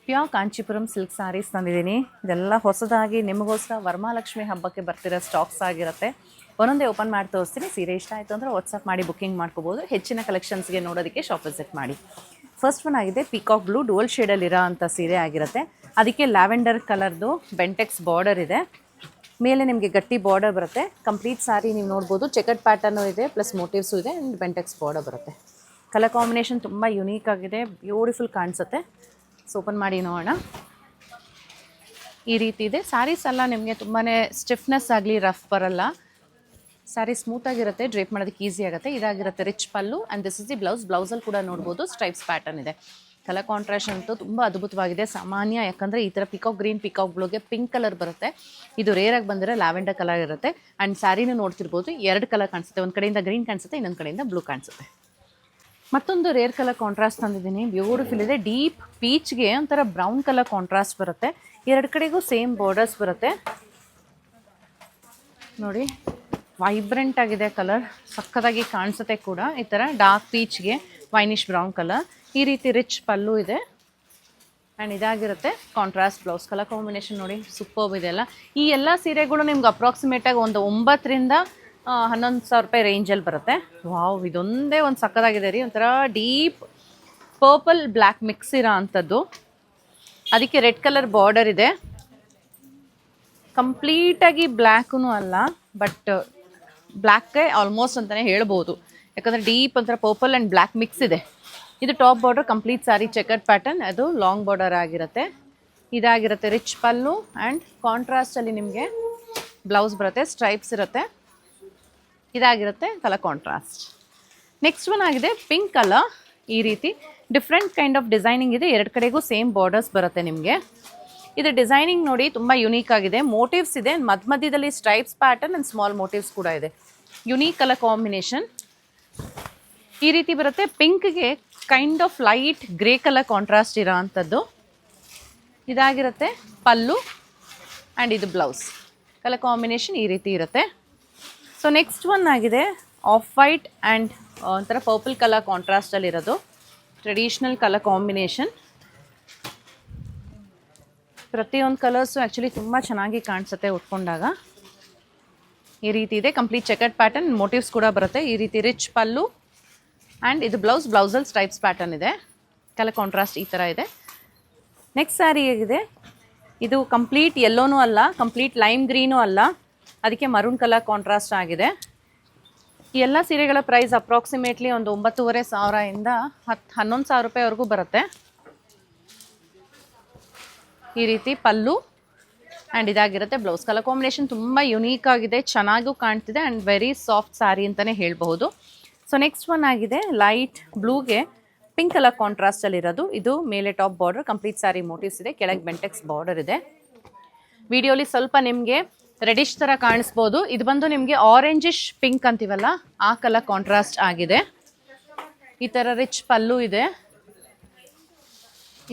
Pure Kanchipuram silk saris ತಂದಿದ್ದೀನಿ. ಇದೆಲ್ಲ ಹೊಸದಾಗಿ ನಿಮಗೋಸ್ಕರ ವರಮಹಾಲಕ್ಷ್ಮಿ ಹಬ್ಬಕ್ಕೆ ಬರ್ತಿರೋ ಸ್ಟಾಕ್ಸ್ ಆಗಿರುತ್ತೆ. ಒಂದೊಂದೇ ಓಪನ್ ಮಾಡಿ ತೋರಿಸ್ತೀನಿ. ಸೀರೆ ಇಷ್ಟ ಆಯಿತು ಅಂದರೆ ವಾಟ್ಸಪ್ ಮಾಡಿ ಬುಕ್ಕಿಂಗ್ ಮಾಡ್ಕೋಬೋದು. ಹೆಚ್ಚಿನ ಕಲೆಕ್ಷನ್ಸ್ಗೆ ನೋಡೋದಕ್ಕೆ ಶಾಪ್ ವಿಸಿಟ್ ಮಾಡಿ. ಫಸ್ಟ್ ಒನ್ ಆಗಿದೆ ಪಿಕಾಕ್ ಬ್ಲೂ ಡುವಲ್ ಶೇಡಲ್ಲಿರೋ ಅಂಥ ಸೀರೆ ಆಗಿರುತ್ತೆ. ಅದಕ್ಕೆ ಲ್ಯಾವೆಂಡರ್ ಕಲರ್ದು ಬೆಂಟೆಕ್ಸ್ ಬಾರ್ಡರ್ ಇದೆ. ಮೇಲೆ ನಿಮಗೆ ಗಟ್ಟಿ ಬಾರ್ಡರ್ ಬರುತ್ತೆ. ಕಂಪ್ಲೀಟ್ ಸ್ಯಾರಿ ನೀವು ನೋಡ್ಬೋದು. ಚೆಕರ್ಡ್ ಪ್ಯಾಟರ್ನು ಇದೆ, ಪ್ಲಸ್ ಮೋಟಿವ್ಸು ಇದೆ, ಆ್ಯಂಡ್ ಬೆಂಟೆಕ್ಸ್ ಬಾರ್ಡರ್ ಬರುತ್ತೆ. ಕಲರ್ ಕಾಂಬಿನೇಷನ್ ತುಂಬ ಯುನೀಕ್ ಆಗಿದೆ, ಬ್ಯೂಟಿಫುಲ್ ಕಾಣಿಸುತ್ತೆ. ಸೊ ಓಪನ್ ಮಾಡಿ ನೋಡೋಣ. ಈ ರೀತಿ ಇದೆ. ಸ್ಯಾರೀಸ್ ಎಲ್ಲ ನಿಮಗೆ ತುಂಬಾ ಸ್ಟಿಫ್ನೆಸ್ ಆಗಲಿ ರಫ್ ಬರಲ್ಲ. ಸ್ಯಾರಿ ಸ್ಮೂತಾಗಿರುತ್ತೆ, ಡ್ರೇಪ್ ಮಾಡೋದಕ್ಕೆ ಈಸಿ ಆಗುತ್ತೆ. ಇದಾಗಿರುತ್ತೆ rich pallu and this is the blouse. ಬ್ಲೌಸಲ್ಲಿ ಕೂಡ ನೋಡ್ಬೋದು ಸ್ಟ್ರೈಪ್ಸ್ ಪ್ಯಾಟರ್ನ್ ಇದೆ. ಕಲರ್ ಕಾಂಟ್ರಾಸ್ಟ್ ಅಂತೂ ತುಂಬ ಅದ್ಭುತವಾಗಿದೆ. ಸಾಮಾನ್ಯ ಯಾಕಂದರೆ ಈ ಥರ ಪಿಕಾಕ್ ಗ್ರೀನ್ ಪಿಕಾಕ್ ಬ್ಲೂಗೆ ಪಿಂಕ್ ಕಲರ್ ಬರುತ್ತೆ. ಇದು ರೇರಾಗಿ ಬಂದರೆ ಲ್ಯಾವೆಂಡರ್ ಕಲರ್ ಇರುತ್ತೆ. ಆ್ಯಂಡ್ ಸ್ಯಾರಿನೂ ನೋಡ್ತಿರ್ಬೋದು, ಎರಡು ಕಲರ್ ಕಾಣಿಸುತ್ತೆ. ಒಂದು ಕಡೆಯಿಂದ ಗ್ರೀನ್ ಕಾಣಿಸುತ್ತೆ, ಇನ್ನೊಂದು ಕಡೆಯಿಂದ ಬ್ಲೂ ಕಾಣಿಸುತ್ತೆ. ಮತ್ತೊಂದು ರೇರ್ ಕಲರ್ ಕಾಂಟ್ರಾಸ್ಟ್ ತಂದಿದ್ದೀನಿ. ಬ್ಯೂಟಿಫುಲ್ ಇದೆ. ಡೀಪ್ ಪೀಚ್ಗೆ ಒಂಥರ ಬ್ರೌನ್ ಕಲರ್ ಕಾಂಟ್ರಾಸ್ಟ್ ಬರುತ್ತೆ. ಎರಡು ಕಡೆಗೂ ಸೇಮ್ ಬಾರ್ಡರ್ಸ್ ಬರುತ್ತೆ. ನೋಡಿ, ವೈಬ್ರೆಂಟ್ ಆಗಿದೆ ಕಲರ್, ಸಕ್ಕತ್ತಾಗಿ ಕಾಣಿಸುತ್ತೆ ಕೂಡ. ಈ ಥರ ಡಾರ್ಕ್ ಪೀಚ್ಗೆ ವೈನಿಶ್ ಬ್ರೌನ್ ಕಲರ್. ಈ ರೀತಿ ರಿಚ್ ಪಲ್ಲು ಇದೆ ಆ್ಯಂಡ್ ಇದಾಗಿರುತ್ತೆ ಕಾಂಟ್ರಾಸ್ಟ್ ಬ್ಲೌಸ್. ಕಲರ್ ಕಾಂಬಿನೇಷನ್ ನೋಡಿ ಸೂಪರ್ಬ್ ಇದೆ ಅಲ್ಲ. ಈ ಎಲ್ಲ ಸೀರೆಗಳು ನಿಮ್ಗೆ ಅಪ್ರಾಕ್ಸಿಮೇಟಾಗಿ ಒಂದು 9,000ರಿಂದ 11,000 ರೂಪಾಯಿ ರೇಂಜಲ್ಲಿ ಬರುತ್ತೆ. ವಾವ್, ಇದೊಂದೇ ಒಂದು ಸಕ್ಕತ್ತಾಗಿದೆ ರೀ. ಒಂಥರ ಡೀಪ್ ಪರ್ಪಲ್ ಬ್ಲ್ಯಾಕ್ ಮಿಕ್ಸ್ ಇರೋ ಅಂಥದ್ದು. ಅದಕ್ಕೆ ರೆಡ್ ಕಲರ್ ಬಾರ್ಡರ್ ಇದೆ. ಕಂಪ್ಲೀಟಾಗಿ ಬ್ಲ್ಯಾಕೂ ಅಲ್ಲ, ಬಟ್ ಬ್ಲ್ಯಾಕೇ ಆಲ್ಮೋಸ್ಟ್ ಅಂತಲೇ ಹೇಳ್ಬೋದು. ಯಾಕಂದರೆ ಡೀಪ್ ಒಂಥರ ಪರ್ಪಲ್ ಆ್ಯಂಡ್ ಬ್ಲ್ಯಾಕ್ ಮಿಕ್ಸ್ ಇದೆ. ಇದು top border complete sari chequered pattern, ಅದು ಲಾಂಗ್ ಬಾರ್ಡರ್ ಆಗಿರುತ್ತೆ. ಇದಾಗಿರುತ್ತೆ ರಿಚ್ ಪಲ್ಲು ಆ್ಯಂಡ್ ಕಾಂಟ್ರಾಸ್ಟಲ್ಲಿ ನಿಮಗೆ ಬ್ಲೌಸ್ ಬರುತ್ತೆ, ಸ್ಟ್ರೈಪ್ಸ್ ಇರುತ್ತೆ. ಇದಾಗಿರುತ್ತೆ ಕಲರ್ ಕಾಂಟ್ರಾಸ್ಟ್. ನೆಕ್ಸ್ಟ್ ಒನ್ ಆಗಿದೆ ಪಿಂಕ್ ಕಲರ್. ಈ ರೀತಿ ಡಿಫ್ರೆಂಟ್ ಕೈಂಡ್ ಆಫ್ ಡಿಸೈನಿಂಗ್ ಇದೆ. ಎರಡು ಕಡೆಗೂ ಸೇಮ್ ಬಾರ್ಡರ್ಸ್ ಬರುತ್ತೆ ನಿಮಗೆ. ಇದು ಡಿಸೈನಿಂಗ್ ನೋಡಿ ತುಂಬ ಯುನೀಕ್ ಆಗಿದೆ. ಮೋಟಿವ್ಸ್ ಇದೆ, ಮಧ್ಯದಲ್ಲಿ stripes pattern and small motifs ಕೂಡ ಇದೆ. ಯುನೀಕ್ ಕಲರ್ ಕಾಂಬಿನೇಷನ್ ಈ ರೀತಿ ಬರುತ್ತೆ. ಪಿಂಕ್ಗೆ kind of light grey colour contrast ಇರೋ ಅಂಥದ್ದು. ಇದಾಗಿರುತ್ತೆ ಪಲ್ಲು ಆ್ಯಂಡ್ ಇದು ಬ್ಲೌಸ್. ಕಲರ್ ಕಾಂಬಿನೇಷನ್ ಈ ರೀತಿ ಇರುತ್ತೆ. ಸೊ ನೆಕ್ಸ್ಟ್ ಒನ್ ಆಗಿದೆ ಆಫ್ ವೈಟ್ ಆ್ಯಂಡ್ ಒಂಥರ ಪರ್ಪಲ್ ಕಲರ್ ಕಾಂಟ್ರಾಸ್ಟಲ್ಲಿರೋದು. Traditional colour combination. ಪ್ರತಿಯೊಂದು ಕಲರ್ಸು ಆ್ಯಕ್ಚುಲಿ ತುಂಬ ಚೆನ್ನಾಗಿ ಕಾಣಿಸುತ್ತೆ ಉಟ್ಕೊಂಡಾಗ. ಈ ರೀತಿ ಇದೆ. ಕಂಪ್ಲೀಟ್ ಚೆಕರ್ಡ್ ಪ್ಯಾಟರ್ನ್, ಮೋಟಿವ್ಸ್ ಕೂಡ ಬರುತ್ತೆ. ಈ ರೀತಿ ರಿಚ್ ಪಲ್ಲು ಆ್ಯಂಡ್ ಇದು ಬ್ಲೌಸಲ್ಲಿ ಸ್ಟ್ರೈಪ್ಸ್ ಪ್ಯಾಟರ್ನ್ ಇದೆ. ಕಲರ್ ಕಾಂಟ್ರಾಸ್ಟ್ ಈ ಥರ ಇದೆ. ನೆಕ್ಸ್ಟ್ ಸ್ಯಾರಿ ಹೇಗಿದೆ, ಇದು ಕಂಪ್ಲೀಟ್ ಯೆಲ್ಲೋನೂ ಅಲ್ಲ, ಕಂಪ್ಲೀಟ್ ಲೈಮ್ ಗ್ರೀನೂ ಅಲ್ಲ, ಅದಕ್ಕೆ ಮರೂನ್ ಕಲರ್ ಕಾಂಟ್ರಾಸ್ಟ್ ಆಗಿದೆ. ಈ ಎಲ್ಲ ಸೀರೆಗಳ ಪ್ರೈಸ್ ಅಪ್ರಾಕ್ಸಿಮೇಟ್ಲಿ ಒಂದು 9,500ರಿಂದ 11,000 ರೂಪಾಯಿವರೆಗೂ ಬರುತ್ತೆ. ಈ ರೀತಿ ಪಲ್ಲು ಆ್ಯಂಡ್ ಇದಾಗಿರುತ್ತೆ ಬ್ಲೌಸ್. ಕಲರ್ ಕಾಂಬಿನೇಷನ್ ತುಂಬ ಯುನೀಕ್ ಆಗಿದೆ, ಚೆನ್ನಾಗೂ ಕಾಣ್ತಿದೆ ಆ್ಯಂಡ್ ವೆರಿ ಸಾಫ್ಟ್ ಸ್ಯಾರಿ ಅಂತಲೇ ಹೇಳ್ಬಹುದು. ಸೊ ನೆಕ್ಸ್ಟ್ ಒನ್ ಆಗಿದೆ ಲೈಟ್ ಬ್ಲೂಗೆ ಪಿಂಕ್ ಕಲರ್ ಕಾಂಟ್ರಾಸ್ಟಲ್ಲಿರೋದು. ಇದು ಮೇಲೆ top border complete sari motives ಇದೆ, ಕೆಳಗೆ ಬೆಂಟೆಕ್ಸ್ ಬಾರ್ಡರ್ ಇದೆ. ವಿಡಿಯೋಲಿ ಸ್ವಲ್ಪ ನಿಮಗೆ ರೆಡಿಶ್ ಥರ ಕಾಣಿಸ್ಬೋದು. ಇದು ಬಂದು ನಿಮಗೆ ಆರೆಂಜಿಶ್ ಪಿಂಕ್ ಅಂತೀವಲ್ಲ ಆ ಕಲರ್ ಕಾಂಟ್ರಾಸ್ಟ್ ಆಗಿದೆ. ಈ ಥರ ರಿಚ್ ಪಲ್ಲು ಇದೆ.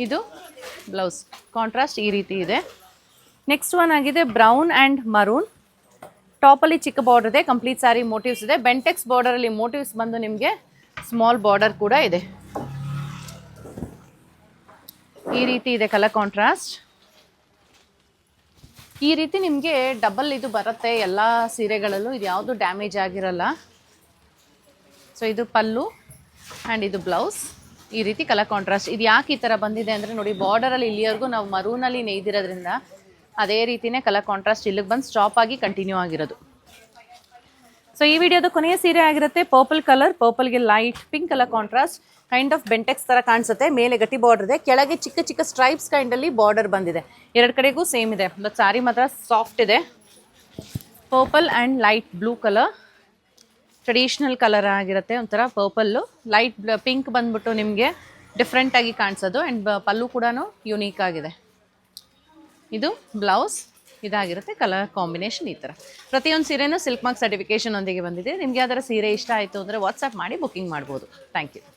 ಇದು ಬ್ಲೌಸ್ ಕಾಂಟ್ರಾಸ್ಟ್ ಈ ರೀತಿ ಇದೆ. ನೆಕ್ಸ್ಟ್ ಒನ್ ಆಗಿದೆ ಬ್ರೌನ್ ಆ್ಯಂಡ್ ಮರೂನ್. ಟಾಪಲ್ಲಿ ಚಿಕ್ಕ ಬಾರ್ಡರ್ ಇದೆ, ಕಂಪ್ಲೀಟ್ ಸ್ಯಾರಿ ಮೋಟಿವ್ಸ್ ಇದೆ. ಬೆಂಟೆಕ್ಸ್ ಬಾರ್ಡರಲ್ಲಿ ಮೋಟಿವ್ಸ್ ಬಂದು ನಿಮಗೆ ಸ್ಮಾಲ್ ಬಾರ್ಡರ್ ಕೂಡ ಇದೆ. ಈ ರೀತಿ ಇದೆ ಕಲರ್ ಕಾಂಟ್ರಾಸ್ಟ್. ಈ ರೀತಿ ನಿಮಗೆ ಡಬಲ್ ಇದು ಬರುತ್ತೆ ಎಲ್ಲ ಸೀರೆಗಳಲ್ಲೂ. ಇದು ಯಾವುದು ಡ್ಯಾಮೇಜ್ ಆಗಿರಲ್ಲ. ಸೊ ಇದು ಪಲ್ಲು ಆ್ಯಂಡ್ ಇದು ಬ್ಲೌಸ್. ಈ ರೀತಿ ಕಲರ್ ಕಾಂಟ್ರಾಸ್ಟ್. ಇದು ಯಾಕೆ ಈ ಥರ ಬಂದಿದೆ ಅಂದರೆ ನೋಡಿ, ಬಾರ್ಡರಲ್ಲಿ ಇಲ್ಲಿವರೆಗೂ ನಾವು ಮರೂನಲ್ಲಿ ನೇಯ್ದಿರೋದ್ರಿಂದ ಅದೇ ರೀತಿಯೇ ಕಲರ್ ಕಾಂಟ್ರಾಸ್ಟ್ ಇಲ್ಲಿಗೆ ಬಂದು ಸ್ಟಾಪ್ ಆಗಿ ಕಂಟಿನ್ಯೂ ಆಗಿರೋದು. ಸೊ ಈ ವಿಡಿಯೋದ ಕೊನೆಯ ಸೀರೆ ಆಗಿರುತ್ತೆ ಪರ್ಪಲ್ ಕಲರ್. ಪರ್ಪಲ್ಗೆ light pink colour contrast, kind of Bentex ಥರ ಕಾಣಿಸುತ್ತೆ. ಮೇಲೆ ಗಟ್ಟಿ ಬಾರ್ಡರ್ ಇದೆ, ಕೆಳಗೆ ಚಿಕ್ಕ ಚಿಕ್ಕ ಸ್ಟ್ರೈಪ್ಸ್ ಕೈಂಡಲ್ಲಿ ಬಾರ್ಡರ್ ಬಂದಿದೆ. ಎರಡು ಕಡೆಗೂ ಸೇಮ್ ಇದೆ, ಬಟ್ ಸ್ಯಾರಿ ಮಾತ್ರ ಸಾಫ್ಟ್ ಇದೆ. Purple and light blue colour traditional colour ಆಗಿರುತ್ತೆ. ಒಂಥರ ಪರ್ಪಲ್ಲು ಲೈಟ್ ಪಿಂಕ್ ಬಂದ್ಬಿಟ್ಟು ನಿಮಗೆ ಡಿಫ್ರೆಂಟಾಗಿ ಕಾಣಿಸೋದು. ಆ್ಯಂಡ್ ಪಲ್ಲು ಕೂಡ ಯುನೀಕ್ ಆಗಿದೆ. ಇದು ಬ್ಲೌಸ್. ಇದಾಗಿರುತ್ತೆ ಕಲರ್ ಕಾಂಬಿನೇಷನ್ ಈ ಥರ. ಪ್ರತಿಯೊಂದು ಸೀರೆನೂ ಸಿಲ್ಕ್ ಮಾರ್ಕ್ ಸರ್ಟಿಫಿಕೇಷನ್ ಒಂದಿಗೆ ಬಂದಿದೆ. ನಿಮಗೆ ಯಾವ್ದಾರ ಸೀರೆ ಇಷ್ಟ ಆಯಿತು ಅಂದರೆ ವಾಟ್ಸಪ್ ಮಾಡಿ ಬುಕ್ಕಿಂಗ್ ಮಾಡ್ಬೋದು. Thank you.